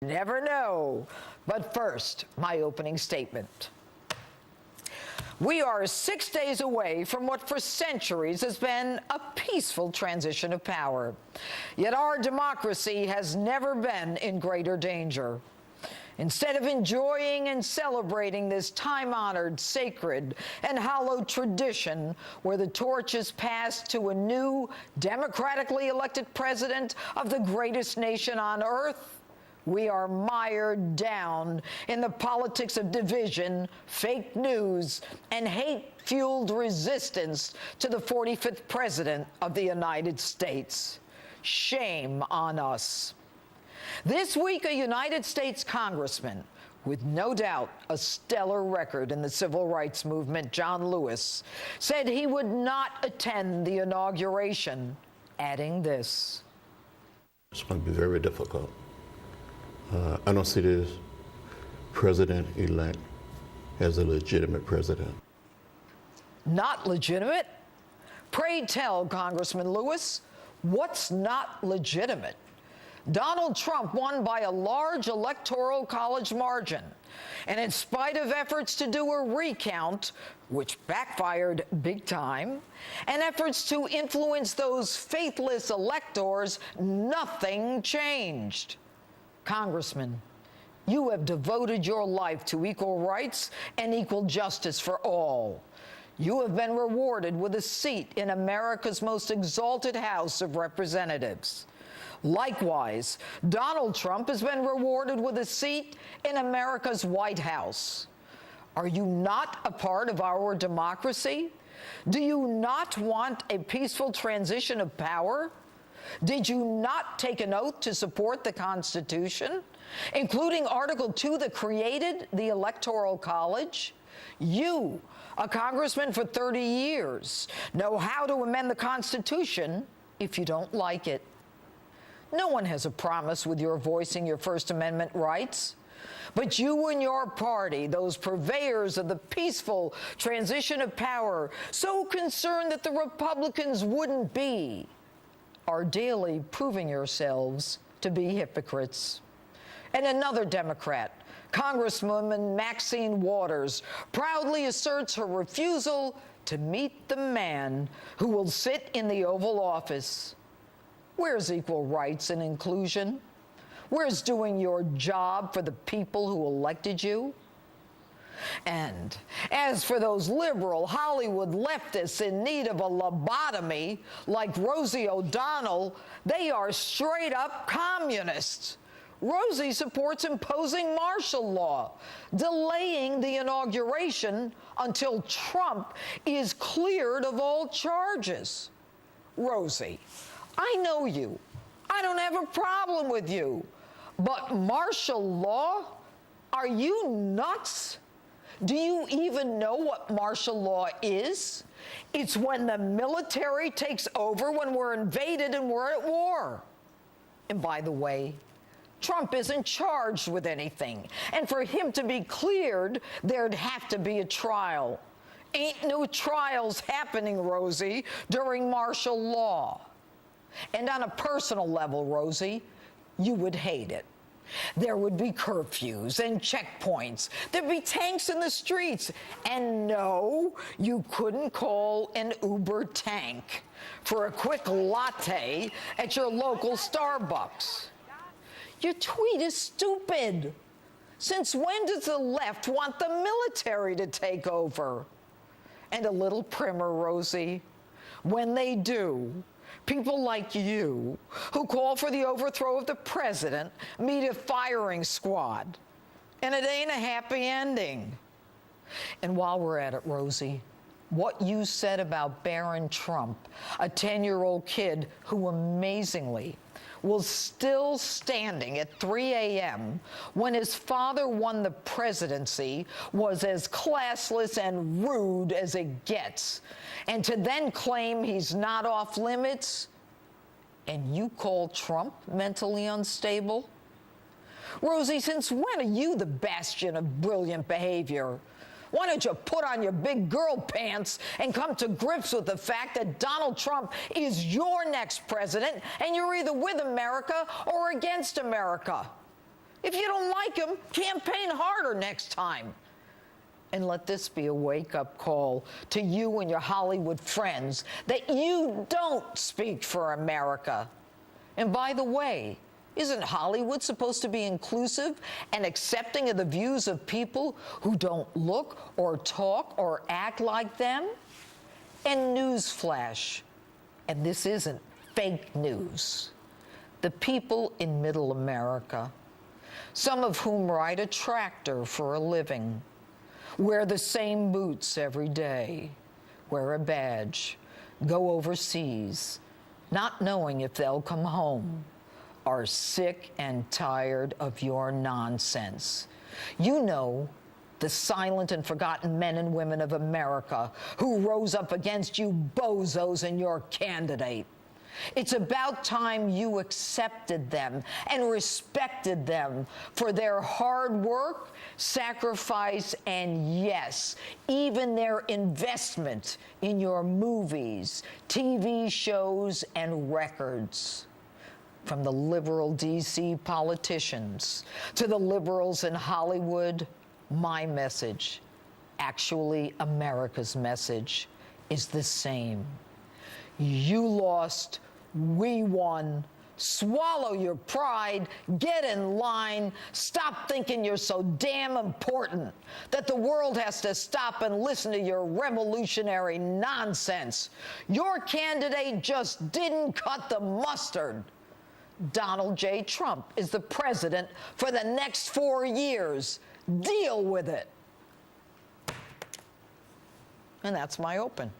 Never know. But first, my opening statement. We are 6 days away from what for centuries has been a peaceful transition of power. Yet our democracy has never been in greater danger. Instead of enjoying and celebrating this time-honored, sacred, and hallowed tradition where the torch is passed to a new, democratically elected president of the greatest nation on earth, we are mired down in the politics of division, fake news, and hate-fueled resistance to the 45th President of the United States. Shame on us. This week, a United States congressman, with no doubt a stellar record in the civil rights movement, John Lewis, said he would not attend the inauguration, adding this. It's going to be very difficult. I don't see this president-elect as a legitimate president. Not legitimate? Pray tell, Congressman Lewis, what's not legitimate? Donald Trump won by a large electoral college margin, and in spite of efforts to do a recount, which backfired big time, and efforts to influence those faithless electors, nothing changed. Congressman, you have devoted your life to equal rights and equal justice for all. You have been rewarded with a seat in America's most exalted House of Representatives. Likewise, Donald Trump has been rewarded with a seat in America's White House. Are you not a part of our democracy? Do you not want a peaceful transition of power? Did you not take an oath to support the Constitution, including Article 2 that created the Electoral College? You, a congressman for 30 years, know how to amend the Constitution if you don't like it. No one has a promise with your voicing your First Amendment rights. But you and your party, those purveyors of the peaceful transition of power, so concerned that the Republicans wouldn't be, are daily proving yourselves to be hypocrites. And another Democrat, Congresswoman Maxine Waters, proudly asserts her refusal to meet the man who will sit in the Oval Office. Where's equal rights and inclusion? Where's doing your job for the people who elected you? And as for those liberal Hollywood leftists in need of a lobotomy, like Rosie O'Donnell, they are straight-up communists. Rosie supports imposing martial law, delaying the inauguration until Trump is cleared of all charges. Rosie, I know you. I don't have a problem with you. But martial law? Are you nuts? Do you even know what martial law is? It's when the military takes over when we're invaded and we're at war. And by the way, Trump isn't charged with anything. And for him to be cleared, there'd have to be a trial. Ain't no trials happening, Rosie, during martial law. And on a personal level, Rosie, you would hate it. There would be curfews and checkpoints. There'd be tanks in the streets. And no, you couldn't call an Uber tank for a quick latte at your local Starbucks. Your tweet is stupid. Since when does the left want the military to take over? And a little primer, Rosie. When they do, people like you, who call for the overthrow of the president, meet a firing squad. And it ain't a happy ending. And while we're at it, Rosie, what you said about Barron Trump, a 10-year-old kid who amazingly was still standing at 3 a.m. when his father won the presidency, was as classless and rude as it gets. And to then claim he's not off limits, and you call Trump mentally unstable? Rosie, since when are you the bastion of brilliant behavior? Why don't you put on your big girl pants and come to grips with the fact that Donald Trump is your next president, and you're either with America or against America? If you don't like him, campaign harder next time. And let this be a wake-up call to you and your Hollywood friends that you don't speak for America. And by the way, isn't Hollywood supposed to be inclusive and accepting of the views of people who don't look or talk or act like them? And newsflash, and this isn't fake news, the people in Middle America, some of whom ride a tractor for a living, wear the same boots every day, wear a badge, go overseas, not knowing if they'll come home, are sick and tired of your nonsense. You know, the silent and forgotten men and women of America who rose up against you bozos and your candidate. It's about time you accepted them and respected them for their hard work, sacrifice, and yes, even their investment in your movies, TV shows, and records. From the liberal D.C. politicians to the liberals in Hollywood, my message, actually America's message, is the same. You lost, we won. Swallow your pride, get in line, stop thinking you're so damn important that the world has to stop and listen to your revolutionary nonsense. Your candidate just didn't cut the mustard. Donald J. Trump is the president for the next 4 years. Deal with it. And that's my open.